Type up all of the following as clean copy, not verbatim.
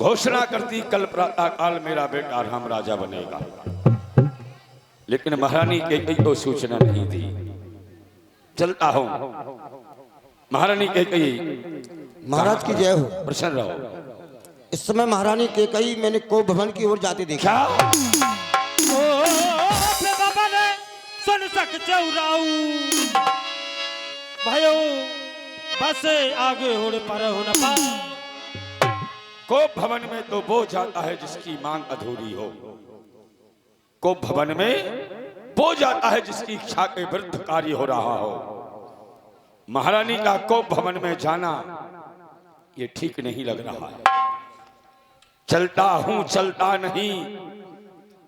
घोषणा करती कल प्रातः काल मेरा बेटा राम राजा बनेगा, लेकिन महारानी कैकेयी को सूचना नहीं दी। चलता हूं। महारानी कैकेयी। महाराज की जय हो। प्रसन्न रहो। इस समय महारानी कैकेयी मैंने को भवन की ओर जाते देखा। सुन सक चौराऊ भयो बस आगे होड़ पर हो न पा। कोप भवन में तो वो जाता है जिसकी मांग अधूरी हो। कोप भवन में वो जाता है जिसकी इच्छा के विरुद्ध कार्य हो रहा हो। महारानी का कोप भवन में जाना ये ठीक नहीं लग रहा है। चलता हूं चलता नहीं,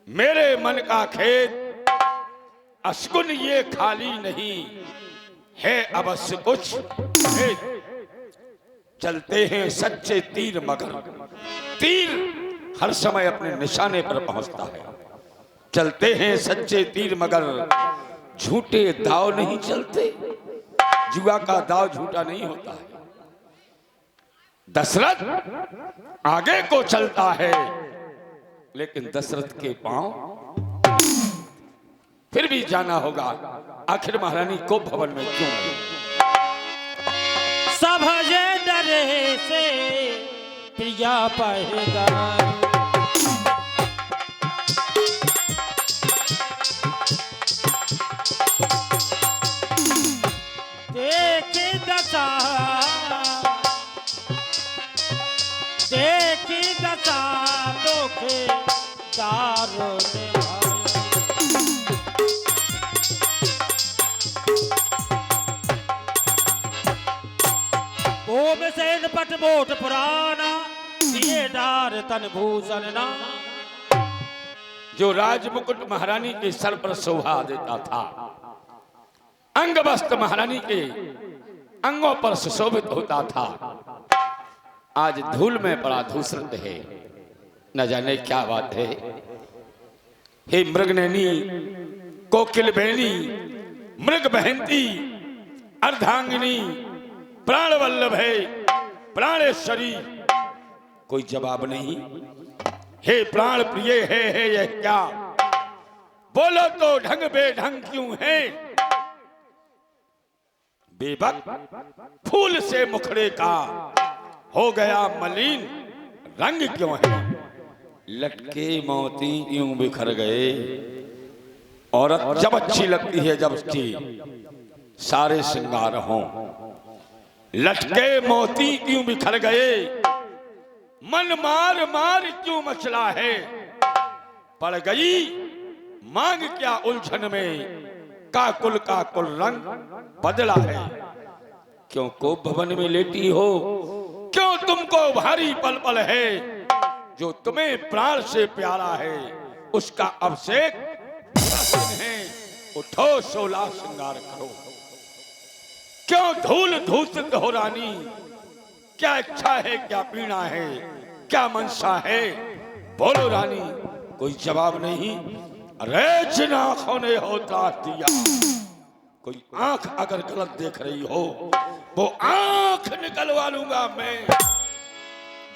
मेरे मन का खेत अशगुन ये खाली नहीं है, अवश्य कुछ है। चलते हैं सच्चे तीर, मगर तीर हर समय अपने निशाने पर पहुंचता है। चलते हैं सच्चे तीर, मगर झूठे दाव नहीं चलते। जुआ का दाव झूठा नहीं होता है। दशरथ आगे को चलता है, लेकिन दशरथ के पांव फिर भी जाना होगा। आखिर महारानी को भवन में क्यों? सब डरे से प्रिया पाएगा। देखी दशा दोखे दारो ओम सेन पट मोट पुराना दिए डार तन भूषण ना। जो राजमुकुट महारानी के सर पर शोभा देता था, अंग वस्त्र महारानी के अंगों पर सुशोभित होता था, आज धूल में पड़ा धूसरित है। न जाने क्या बात है। हे मृगनैनी, कोकिल बेनी, मृग बहंती, अर्धांगिनी, प्राण वल्लभ है, प्राणेश्वरी, कोई जवाब नहीं। हे प्राण प्रिय है यह क्या? बोलो तो ढंग बेढंग क्यों है? बेबक फूल से मुखड़े का हो गया मलिन रंग क्यों है? लटके मोती यूं बिखर गए। औरत जब अच्छी लगती है जब उसकी सारे श्रृंगार हों। लटके मोती क्यों बिखर गए? मन मार मार क्यों मचला है? पड़ गई मांग क्या उलझन में, काकुल काकुल रंग बदला है। क्यों को भवन में लेटी हो? क्यों तुमको भारी पल पल है? जो तुम्हें प्राण से प्यारा है उसका अभिषेक है। उठो सोला श्रृंगार करो। क्यों धूल धूसरित हो रानी? क्या इच्छा है, क्या पीड़ा है, क्या मनसा है? बोलो रानी। कोई जवाब नहीं। अरे जिन आंखों ने होता दिया, कोई आंख अगर गलत देख रही हो वो आंख निकलवा लूंगा मैं।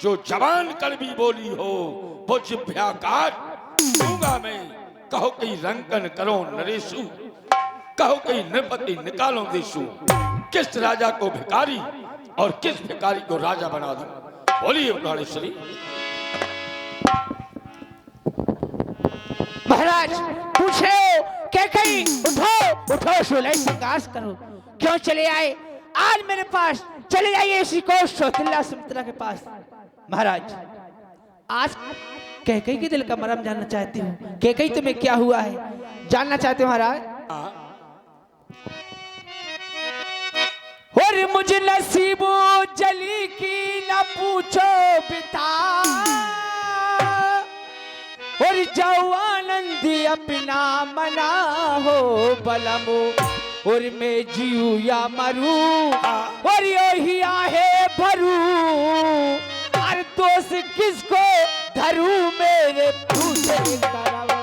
जो जवान कड़वी बोली हो वो जिभ्या काट दूंगा मैं। कहो कहीं रंकन करो नरेशु, कहो कहीं नृपति निकालो देशु। किस राजा को भिखारी और किस भिखारी को राजा बना दूं? बोलिए प्राणेश्वरी। महाराज पूछे कैकेयी, उठो उठो सोलह श्रृंगार करो। क्यों चले आए आज मेरे पास? चले जाइए इसी को सौतिल्ला सुमित्रा के पास। महाराज आज कैकेयी के दिल का मरम जानना चाहती हूँ। कैकेयी तुम्हें क्या हुआ है जानना चाहते हो महाराज? और मुझे नसीबो जली की न पूछो बिता, और जाओ आनंदी अपना मना हो बलमो। और मैं जीऊ या मरू और यही आहे भरू, और दोस्त किसको धरू मेरे पूछे करवा।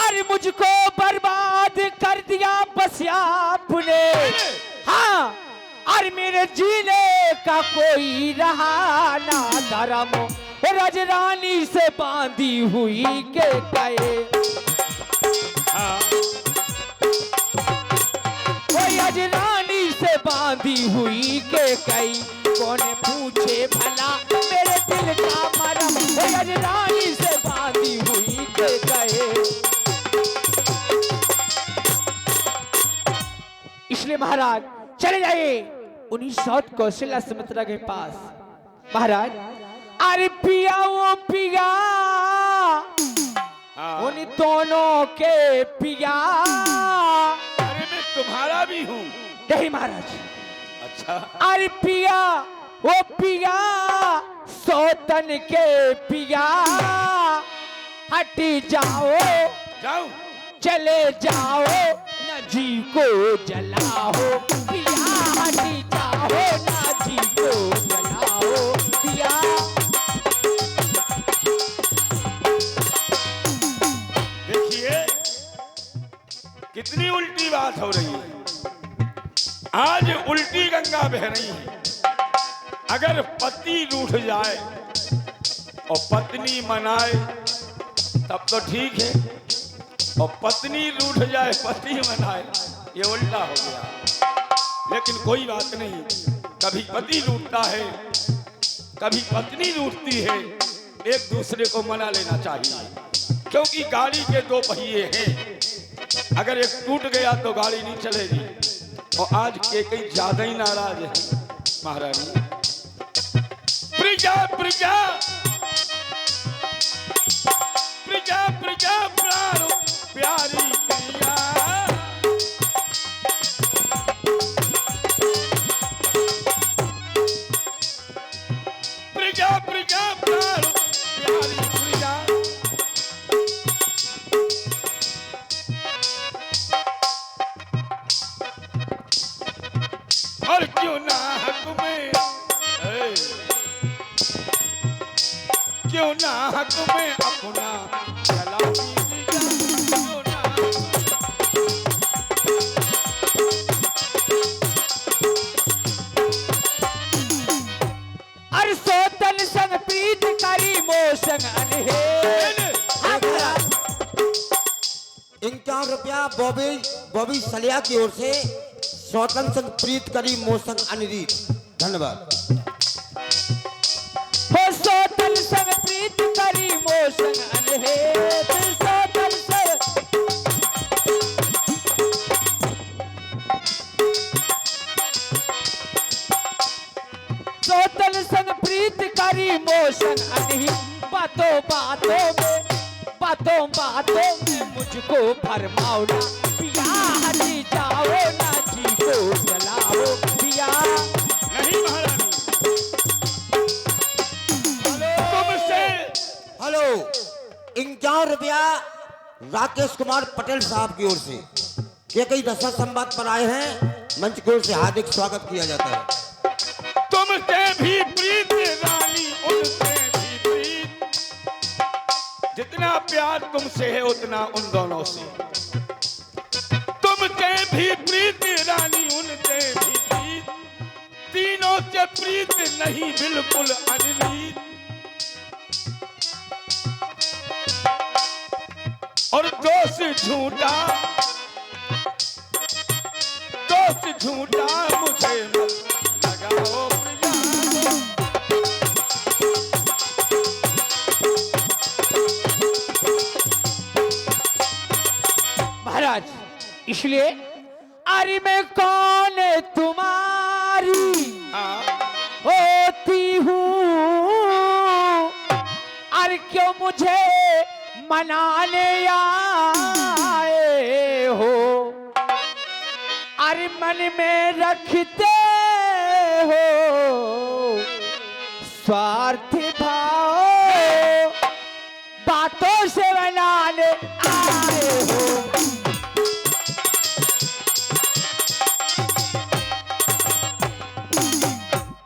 अरे मुझको बर्बाद और मेरे जीने का कोई रहा ना धर्म, राजरानी से बांधी हुई के गए। कोई राजरानी से बांधी हुई के गई, कौन पूछे भला मेरे दिल का मरम, कोई राजरानी से बांधी हुई के गए। इसलिए महाराज चले जाइए उन्हीं सौत कौशल्या सुमित्रा के पास। महाराज अरे पिया वो पिया उन दोनों के पिया। अरे मैं तुम्हारा भी हूँ। नहीं महाराज। अच्छा। अरे पिया वो पिया सौतन के पिया, हट जाओ जाऊं चले जाओ न जी को जलाओ पिया, हट जाओ न जी को जलाओ पिया। देखिए कितनी उल्टी बात हो रही है। आज उल्टी गंगा बह रही है। अगर पति रूठ जाए और पत्नी मनाए तब तो ठीक है, और पत्नी रूठ जाए पति मनाए ये उल्टा हो गया। लेकिन कोई बात नहीं, कभी पति रूठता है कभी पत्नी रूठती है, एक दूसरे को मना लेना चाहिए। क्योंकि गाड़ी के दो पहिए हैं, अगर एक टूट गया तो गाड़ी नहीं चलेगी। और आज कैकेयी ज्यादा ही नाराज है। महारानी प्रजा प्रजा प्रजा प्रजा प्राण प्यारी प्रिया, प्रजा प्रजा प्राण प्यारी प्रिया। और क्यों ना हक में, क्यों ना हक में अपना चलाती दिया, क्यों ना अरे सोतन संग प्रीत करी मोसन अनहेर। 51 रुपया बॉबी सलिया की ओर से स्वतंत्र संग प्रीत करी मोसन अनिरीत। धन्यवाद। हो सोतन संग प्रीत करी मोसन अनहेर, सोतन संग सोतन संग प्रीत करी मोसन अनहेर। बातों बातों में मुझको भरमाओ ना पिया, हट जाओ ना जी को जलाओ पिया। नहीं महारानी, तुमसे हेलो 51 रुपया राकेश कुमार पटेल साहब की ओर से कैकेयी दशा संवाद पर आए हैं। मंच की ओर से हार्दिक स्वागत किया जाता है। तुमसे भी प्रीत रानी, उनसे भी प्रीत, जितना प्यार तुमसे है उतना उन दोनों से। तुमसे भी प्रीत रानी, उनसे भी प्रीत, तीनों से प्रीत नहीं बिल्कुल अनरीत। और दोस्त झूठा मुझे मत लगाओ प्रिया। महाराज इसलिए अरे मैं कौन तुम्हारी होती हूँ, अरे क्यों मुझे मनाने आए हो, अरे मन में रखते हो स्वार्थ भाव, बातों से बनाने आए हो।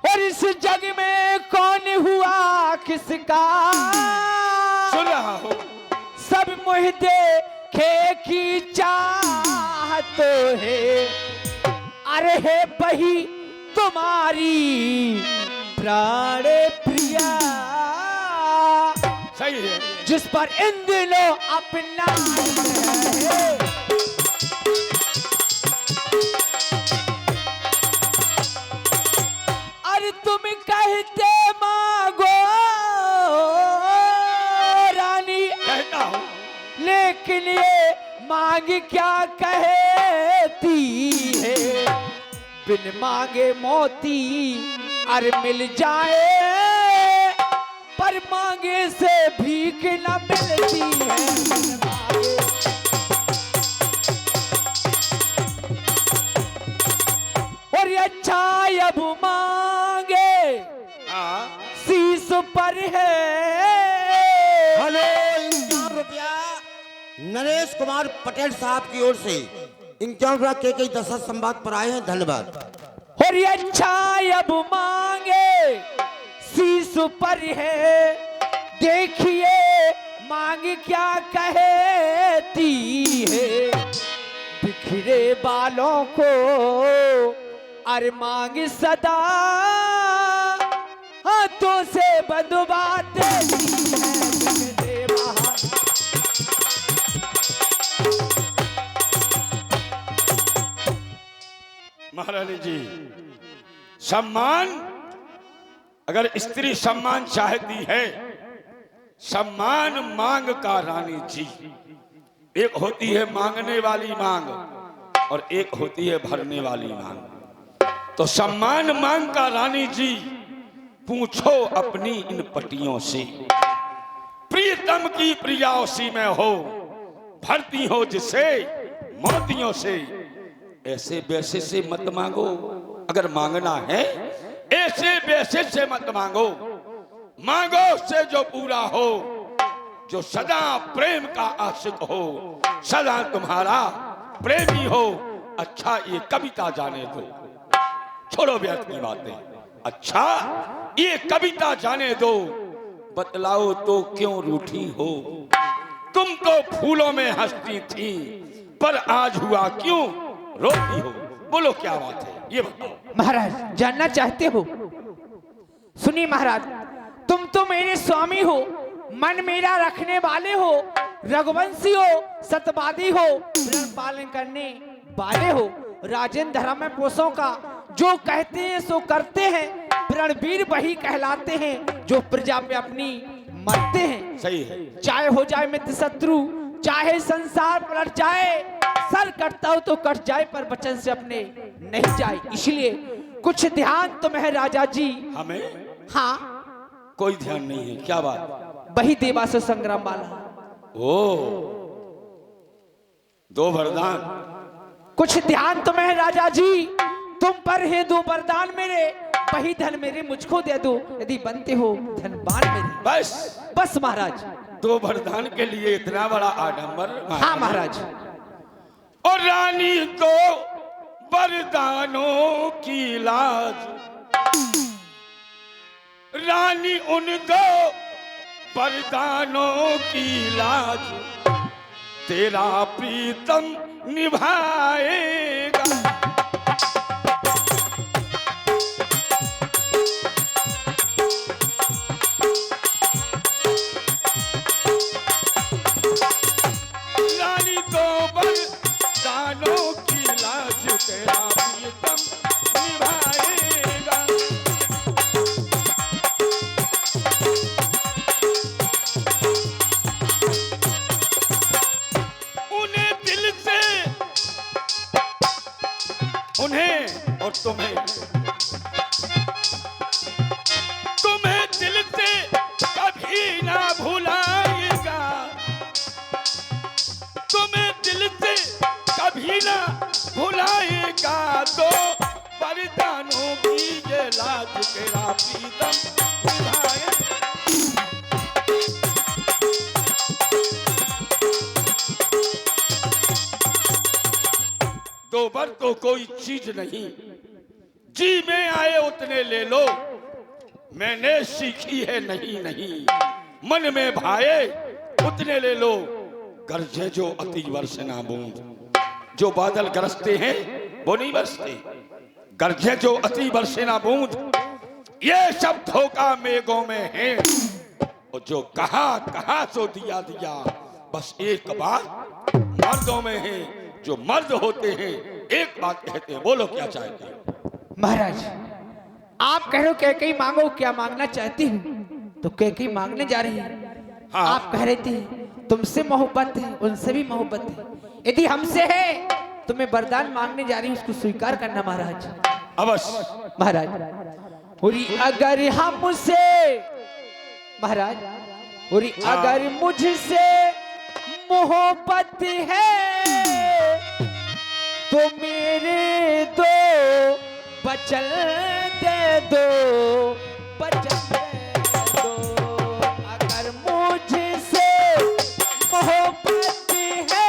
और इस जग में कौन हुआ किसका, सुन रहा हो, सब मुझे देखे की चाहत है। अरे हे बही तुम्हारी प्राण प्रिया, सही है। जिस पर इन दिलों अपना है। अरे तुम कहते मांगो रानी, कहता हूँ लेकिन ये मांग क्या कहती है। बिन मांगे मोती अरे मिल जाए, पर मांगे से भीख न मिलती है। बिन मांगे और ये अच्छा अब मांगे हाँ। शीश पर है। हेलो, 51 रुपया नरेश कुमार पटेल साहब की ओर से 51 रुपया के दशरथ संवाद पर आए हैं। धन्यवाद। और ये अच्छा अब मांगे शीश पर है, देखिए मांग क्या कहती है। बिखरे बालों को अरे मांग सदा हाथों से बंधवा देती है। बिखरे बाल महारानी जी, सम्मान, अगर स्त्री सम्मान चाहती है, सम्मान मांग का रानी जी। एक होती है मांगने वाली मांग और एक होती है भरने वाली मांग। तो सम्मान मांग का रानी जी, पूछो अपनी इन पटियों से, प्रियतम की प्रियासी में हो, भरती हो जिसे मोतियों से। ऐसे वैसे से मत मांगो, अगर मांगना है ऐसे वैसे से मत मांगो। मांगो से जो पूरा हो, जो सदा प्रेम का आशिक हो, सदा तुम्हारा प्रेमी हो। अच्छा ये कविता जाने दो, छोड़ो व्यर्थ की बातें। अच्छा ये कविता जाने दो, बतलाओ तो क्यों रूठी हो। तुम तो फूलों में हंसती थी, पर आज हुआ क्यों रोती हो। बोलो क्या बात है, ये बताओ। महाराज जानना चाहते हो? सुनिए महाराज, तुम तो मेरे स्वामी हो, मन मेरा रखने वाले हो, रघुवंशी हो, सत्यवादी हो, प्रण पालन करने वाले हो, राजेंद्र धर्म में पोषों का जो कहते हैं सो करते हैं, प्रणवीर वही कहलाते हैं जो प्रजा पे अपनी मरते हैं। सही है। चाहे हो जाए मित्र शत्रु, चाहे संसार पलट जाए, सर कटता हो तो कट जाए, पर वचन से अपने नहीं जाए। इसलिए कुछ ध्यान तुम्हें राजा जी। हमें हाँ, कोई ध्यान नहीं है, क्या बात। वही देवासुर संग्राम वाला। ओ, दो वरदान। कुछ ध्यान तुम्हें राजा जी, तुम पर है दो वरदान मेरे, वही धन मेरे मुझको दे दो, यदि बनते हो धनवान मेरे। बस महाराज। दो वरदान के लिए इतना बड़ा आडंबर। हाँ महाराज। और रानी को वरदानों की लाज, रानी उनको वरदानों की लाज, तेरा प्रीतम निभाएगा। रानी को वरदानों की लाज, तेरा प्रीतम निभाएगा। उन्हें और तुम्हें दिल से कभी ना भुलाएगा, तुम्हें दिल से कभी ना भुलाएगा। तो वरदानों की ये लाज, तेरा प्रीतम निभाएगा। दो बर तो कोई चीज नहीं, जी में आए उतने ले लो, मैंने सीखी है नहीं नहीं, मन में भाए उतने ले लो। गरजे जो अति वर्षना बूंद, जो बादल गरजते हैं वो नहीं बरसते, गरजे जो अति बरसे ना बूंद, ये सब धोखा मेघों में है। और जो कहा कहा सो दिया दिया, बस एक बात मर्दों में है। जो मर्द होते हैं एक बात कहते हैं। बोलो क्या चाहते हो? महाराज आप कह रहे हो कैकई मांगो, क्या मांगना चाहती हूँ? तो कैकई मांगने जा रही है। हाँ। आप कह रहे थे तुमसे मोहब्बत है, उनसे भी मोहब्बत है। यदि हमसे है तो मैं वरदान मांगने जा रही हूँ, उसको स्वीकार करना महाराज। अवश्य। महाराज और अगर हमसे, महाराज और अगर मुझसे मोहब्बत है तो मेरे दो बचन दे दो, बचन दे दो। अगर मुझसे मोहब्बत है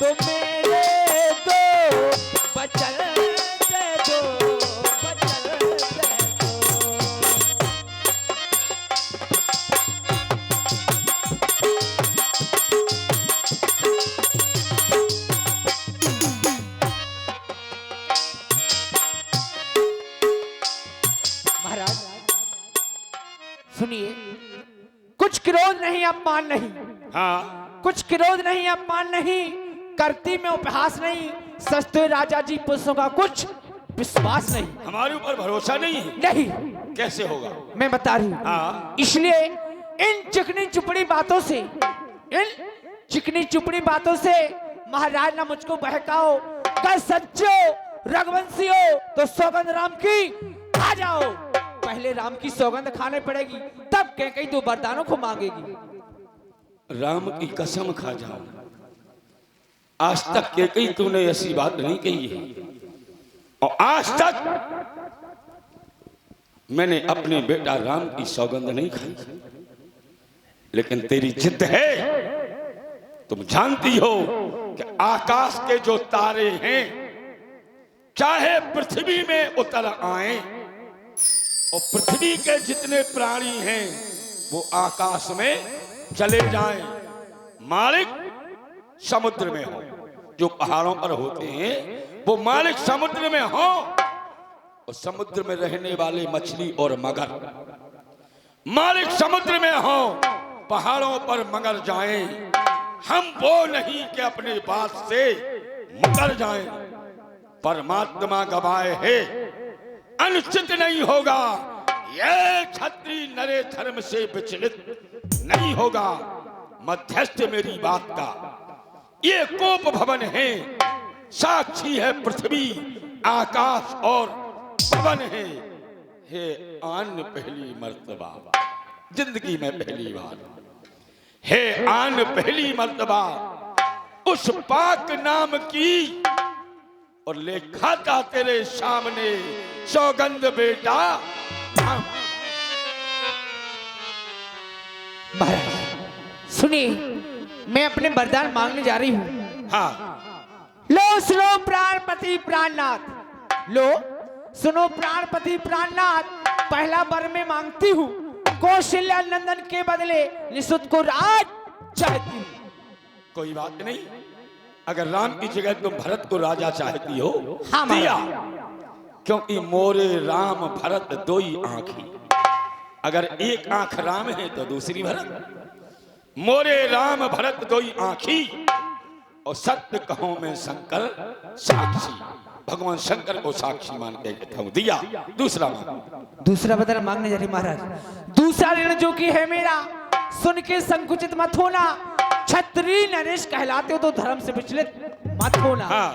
तो मेरे दो बचन दे दो, बचन दे दो। महाराज सुनिए, कुछ क्रोध नहीं, अपमान नहीं। हाँ। कुछ क्रोध नहीं, अपमान नहीं, करती में उपहास नहीं, सस्ते राजा जी पुरुषों का कुछ विश्वास नहीं। हमारे ऊपर भरोसा नहीं है। नहीं, कैसे होगा? मैं बता रही हूँ। हाँ। इसलिए इन चिकनी चुपड़ी बातों से, इन चिकनी चुपड़ी बातों से महाराज ना मुझको बहकाओ। कर सच्चो रघुवंशी हो तो सौगंध राम की खा जाओ। पहले राम की सौगंध खाने पड़ेगी, तब कैकई दो वरदानों को मांगेगी। राम की कसम खा जाओ, आज तक के कई तूने ऐसी बात नहीं कही है। और आज तक मैंने अपने बेटा राम की सौगंध नहीं खाई। लेकिन तेरी जिद है। तुम जानती हो कि आकाश के जो तारे हैं चाहे पृथ्वी में उतर आए, और पृथ्वी के जितने प्राणी हैं वो आकाश में चले जाएं, मालिक समुद्र में हो। जो पहाड़ों पर होते हैं वो मालिक समुद्र में हो, और समुद्र में रहने वाले मछली और मगर मालिक समुद्र में हो, पहाड़ों पर मगर जाएं। हम वो नहीं कि अपने बात से मुकर जाएं। परमात्मा गवाए है, अनुचित नहीं होगा। ये क्षत्रिय नरे धर्म से विचलित नहीं होगा। मध्यस्थ मेरी बात का ये कोप भवन है, साक्षी है पृथ्वी आकाश और पवन है। हे आन पहली मर्तबा जिंदगी में पहली बार, हे आन पहली मर्तबा उस पाक नाम की, और लेखा था तेरे सामने सौगंध बेटा। महाराज सुनिए, मैं अपने वरदान मांगने जा रही हूँ। हाँ। लो सुनो प्राणपति प्राणनाथ, लो सुनो प्राणपति प्राणनाथ। पहला वर में मांगती हूँ, कौशल्या नंदन के बदले निशुत को राज चाहती हूँ। कोई बात नहीं, अगर राम की जगह तुम भरत को राजा चाहती हो, हाँ दिया। क्योंकि मोरे राम भरत दो ही आंखी, अगर एक आंख राम है तो दूसरी भरत। मोरे राम भरत दो ही आंखी, और सत्य कहो मैं शंकर साक्षी। भगवान शंकर को साक्षी मान के कहता हूं, दिया। दूसरा मांग। दूसरा वरदान मांगने जा रही महाराज। दूसरा ऋण जो कि है मेरा, सुन के संकुचित मत होना। क्षत्रिय नरेश कहलाते हो तो धर्म से विचलित मत होना। हाँ।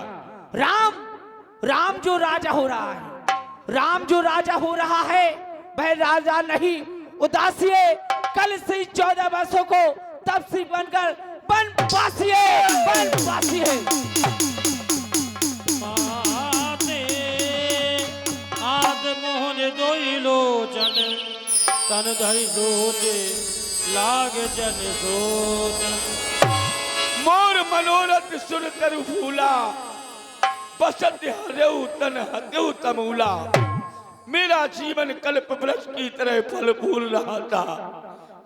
राम जो राजा हो रहा है, राम जो राजा हो रहा है वह राजा नहीं, उदासी है। कल से 14 वर्षों को तब से बनकर बनवासी है, बनवासी है। माते आद मोहन दोई लोचन, तन धरि सोचे लाग जन सोचन। मोर मनोरथ सुन कर फूला, बसत हरेऊ तन हतेऊ तमूला। मेरा जीवन कल्प वृक्ष की तरह फल फूल रहा था,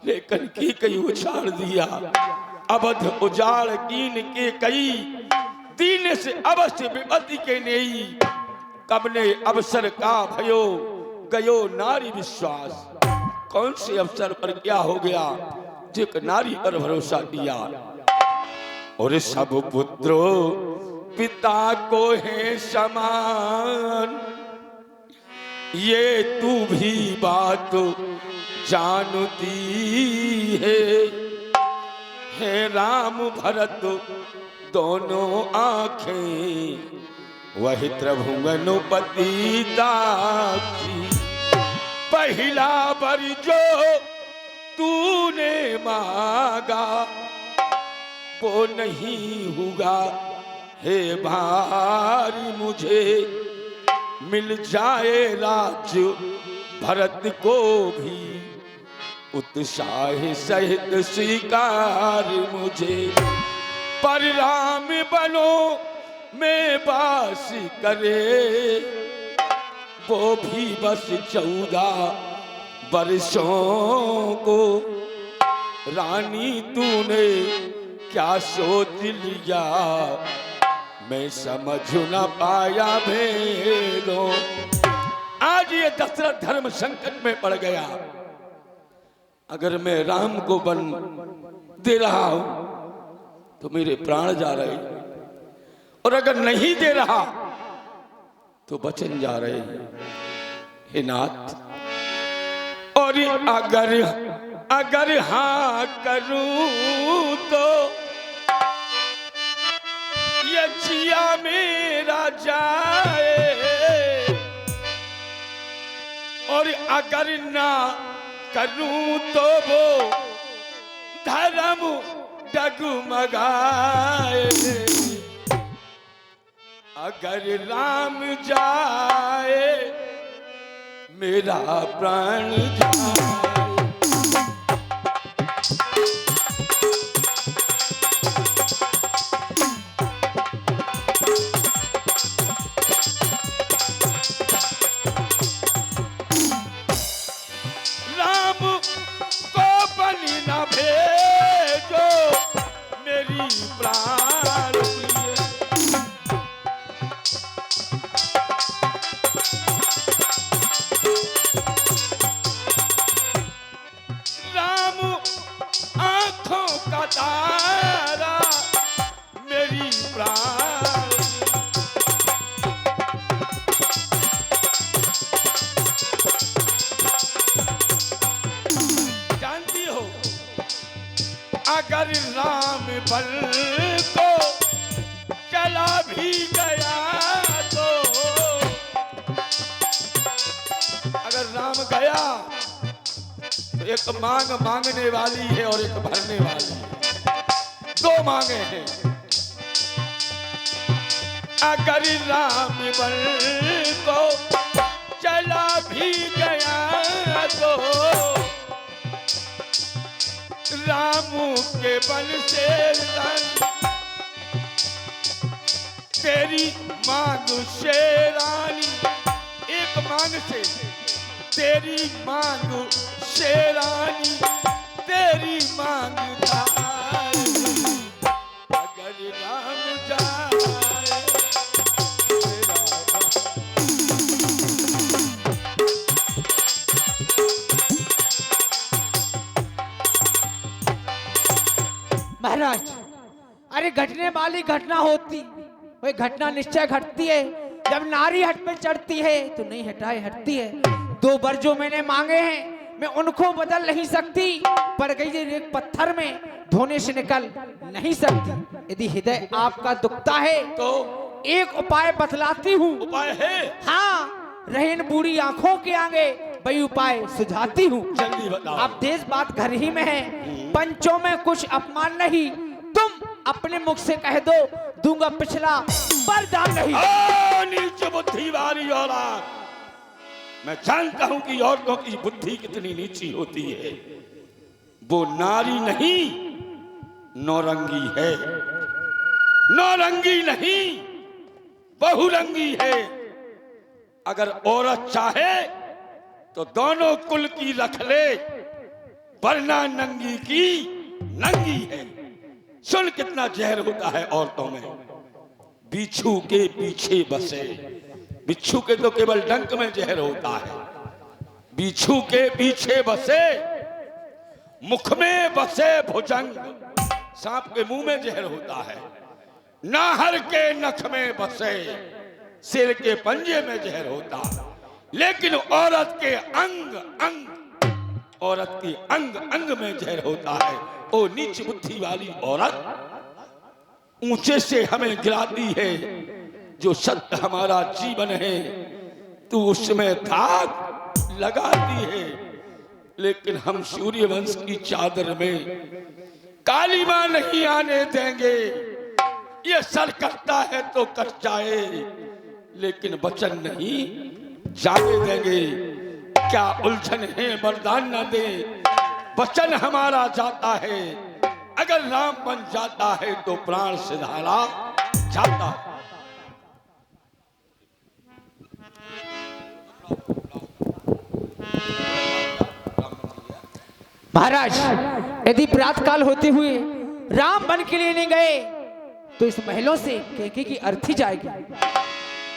लेकिन की कई उछाड़ दिया। अवध उजाड़ कीन के कई, दीन से अवश्य विपत्ति के नहीं। कबने अवसर का भयो गयो नारी विश्वास। कौन से अवसर पर क्या हो गया जो एक नारी पर भरोसा किया। और सब पुत्रों पिता को है समान, ये तू भी बात जानती है राम भरत दोनों आंखें वही त्रिभुवनपति दाखी। पहला बर जो तूने मांगा वो नहीं होगा हे भारी, मुझे मिल जाए राज्य भरत को भी उत्साह सहित स्वीकार मुझे। पर राम बनो में वास करे वो भी बस 14 वर्षों को। रानी तूने क्या सोच लिया मैं समझ न पाया भेदों। आज ये दशरथ धर्म संकट में पड़ गया। अगर मैं राम को वन दे रहा हूं तो मेरे प्राण जा रहे, और अगर नहीं दे रहा तो वचन जा रहे हैं हे नाथ। और अगर हाँ करूं तो ये जिया मेरा जाए, और अगर ना करूं तो वो धर्म डगमगाए। अगर राम जाए मेरा प्राण जाए। राम को बलि न भेजो मेरी प्राण प्रिय। राम आंखों का तारा मेरी प्राण। जानती हो अगर राम बल को चला भी गया तो, अगर राम गया तो एक मांग मांगने वाली है और एक भरने वाली है। 2 मांगे हैं। अगर राम बल को चला भी गया तो राम के बल से तेरी मांग से रानी, एक मांग से तेरी मांग से रानी, तेरी मांग जाए। अगर राम जाए तेरा महाराज, अरे घटने वाली घटना होती, वही घटना निश्चय घटती है। जब नारी हट पे चढ़ती है तो नहीं हटाए हटती है। 2 वर जो मैंने मांगे हैं मैं उनको बदल नहीं सकती, पर गई एक पत्थर में धोने से निकल नहीं सकती। यदि हृदय आपका दुखता है तो एक उपाय बतलाती हूँ। उपाय है? हाँ, रहें बूढ़ी आंखों के आगे वही उपाय सुझाती हूँ। जल्दी बताओ। अब देश बात घर ही में है, पंचों में कुछ अपमान नहीं। तुम अपने मुख से कह दो, दूंगा पिछला वरदान नहीं। नीच बुद्धि वाली औलाद, मैं जानता हूं कि औरतों की बुद्धि कितनी नीची होती है। वो नारी नहीं नौरंगी है, नौरंगी नहीं बहुरंगी है। अगर औरत चाहे तो दोनों कुल की रख ले, वरना नंगी की नंगी है। सुन कितना जहर होता है औरतों में। बिच्छू के पीछे बसे बिच्छू के तो केवल डंक में जहर होता है, बिच्छू के पीछे बसे, मुख में बसे भुजंग, सांप के मुंह में जहर होता है। नाहर के नख में बसे, सिर के पंजे में जहर होता, लेकिन औरत के अंग अंग, औरत की अंग अंग में जहर होता है। ओ नीच बुद्धि वाली औरत, ऊंचे से हमें गिराती है, जो सत्य हमारा जीवन है तू उसमें धाक लगाती है। लेकिन हम सूर्यवंश की चादर में कालीमा नहीं आने देंगे। ये सर कटता है तो कट जाए, लेकिन वचन नहीं जाने देंगे। क्या उलझन है वरदान न दे, वचन हमारा जाता है। अगर राम बन जाता है तो प्राण सिधारा जाता है। महाराज, यदि प्रातः काल होते हुए राम बन के लेने गए तो इस महलों से कैके की अर्थी जाएगी।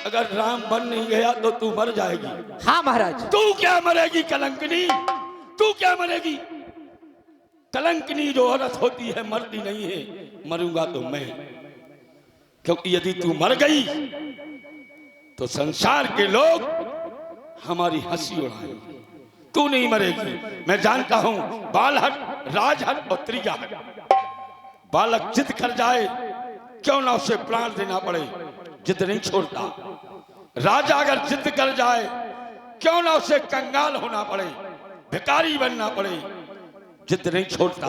अगर राम बन नहीं गया तो तू मर जाएगी। हाँ महाराज। तू क्या मरेगी कलंकनी, तू क्या मरेगी? कलंकनी जो औरत होती है मरती नहीं है। मरूंगा तो मैं, क्योंकि यदि तू मर गई तो संसार के लोग हमारी हंसी उड़ाएंगे। तू नहीं मरेगी। मैं जानता हूं बालहट, राजहट और त्रियाहट। बालक जिद कर जाए, क्यों ना उसे प्राण देना पड़े, जिद नहीं छोड़ता। राजा अगर जिद कर जाए, क्यों ना उसे कंगाल होना पड़े, भिखारी बनना पड़े, जिद नहीं छोड़ता।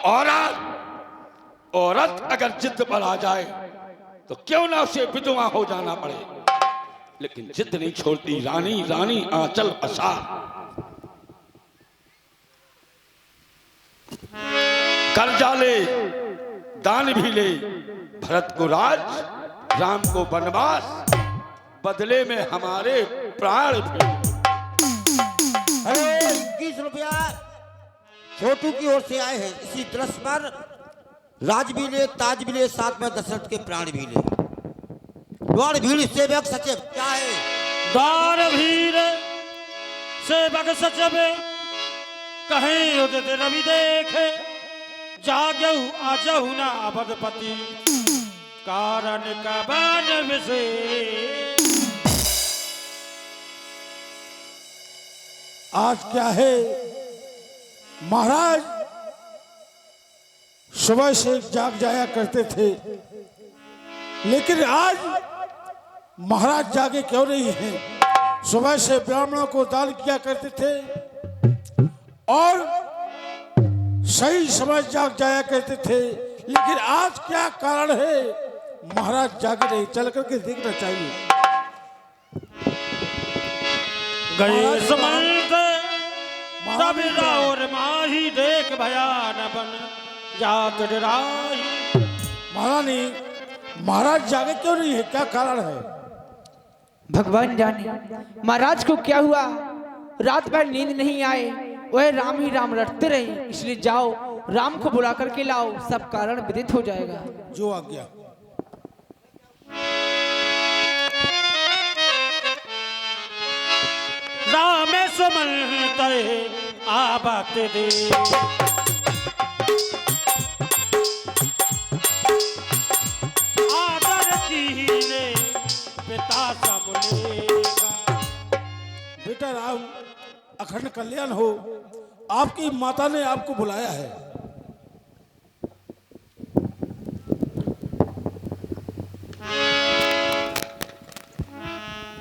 और औरत अगर जिद पर आ जाए तो क्यों ना उसे विधवा हो जाना पड़े, लेकिन जिद नहीं छोड़ती। रानी रानी आंचल पसार, कर्जा ले, दान भी ले। भरत को राज, राम को वनवास, बदले में हमारे प्राण भी। अरे 21 रुपया छोटू की ओर से आए हैं। इसी दृश्य पर राज भी ले, ताज भी ले, साथ में दशरथ के प्राण भी ले। द्वार भीड़ सेवक सचिव क्या है? द्वार भीड़ सेवक सचिव कहीं उदित रवि देखे, जागऊ आजहु ना अवधपति, कारण का बन विशेष। आज क्या है महाराज, सुबह से जाग जाया करते थे, लेकिन आज महाराज जागे क्यों नहीं हैं? सुबह से ब्राह्मणों को दान किया करते थे और सही समय जाग जाया करते थे, लेकिन आज क्या कारण है महाराज जागे नहीं? चल करके देखना चाहिए। गए समंत तब और माही, देख भयान बन जात डराई। महारानी, महाराज जागे क्यों नहीं है? क्या कारण है? भगवान जाने महाराज को क्या हुआ। रात भर नींद नहीं आए, वह राम ही राम रटते रहे। इसलिए जाओ राम को बुला करके लाओ, सब कारण विदित हो जाएगा। जो आ गया। राम सुमंत आबत दे, आदर कीने पिता सबलेगा। बेटा राम, अखंड कल्याण हो। आपकी माता ने आपको बुलाया है।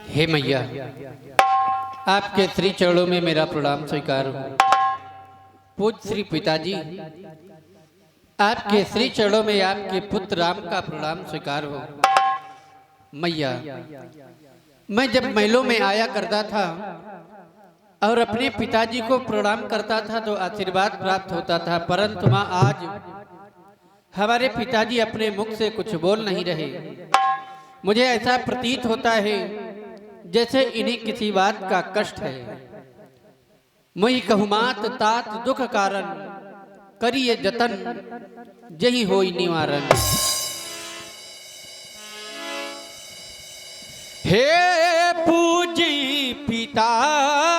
हे मैया, आपके श्री चरणों में मेरा प्रणाम स्वीकार हो। पूज्य श्री पिताजी, आपके श्री चरणों में आपके पुत्र राम का प्रणाम स्वीकार हो। मैया, मैं जब महलों में आया करता था और अपने पिताजी को प्रणाम करता था तो आशीर्वाद प्राप्त होता था, परंतु मां आज हमारे पिताजी अपने मुख से कुछ बोल नहीं रहे। मुझे ऐसा प्रतीत होता है जैसे इन्हें किसी बात का कष्ट है। मुई कहूमात तात दुख कारण, करिए जतन जही होई निवारण। हे पिता